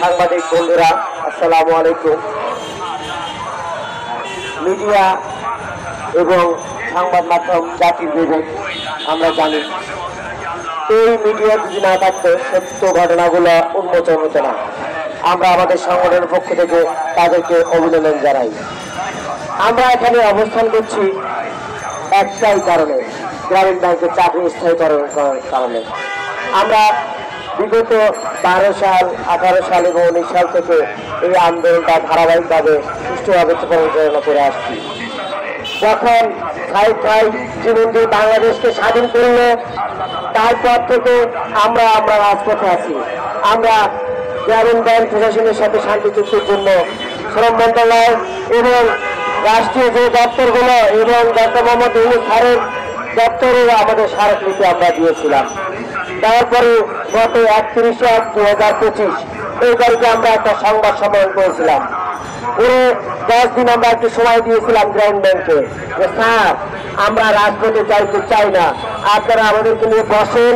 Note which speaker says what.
Speaker 1: সাংবাদিক বন্ধুরা, আসসালামু আলাইকুম। মিডিয়া এবং সংবাদ মাধ্যম জাতির বিবেক, আমরা জানি এই মিডিয়া যদি না থাকতো সত্য ঘটনাগুলো উন্মোচন হতো না। আমরা আমাদের সংগঠনের পক্ষ থেকে তাদেরকে অভিনন্দন জানাই। আমরা এখানে অবস্থান করছি একটাই কারণে, গ্রামীণ ব্যাংকের চাকরি স্থায়ীকরণের কারণে। আমরা বিগত 12 সাল, 18 সাল এবং 19 সাল থেকে এই আন্দোলনটা ধারাবাহিকভাবে সুষ্ঠুভাবে পরিচালনা করে আসছি। যখন ভাই জীবন দিয়ে বাংলাদেশকে স্বাধীন করলো, তারপর থেকে আমরা রাজপথে আছি। আমরা গ্রামীণ ব্যাংক প্রশাসনের সাথে শান্তি চুক্তির জন্য শ্রম মন্ত্রণালয় এবং রাষ্ট্রীয় যে দপ্তরগুলো এবং ডক্টর মোহাম্মদ ইউনূস স্যারের দপ্তরেও আমাদের স্মারকলিপি আমরা দিয়েছিলাম। তারপরে গত 31/1/2025 এই তারিখে আমরা একটা সংবাদ সম্মেলন করেছিলাম। পুরো 10 দিন আমরা একটু সময় দিয়েছিলাম গ্রামীণ ব্যাংকে যে স্যার, আমরা রাজপথে যাইতে চাই না, আপনারা আমাদেরকে নিয়ে বসেন,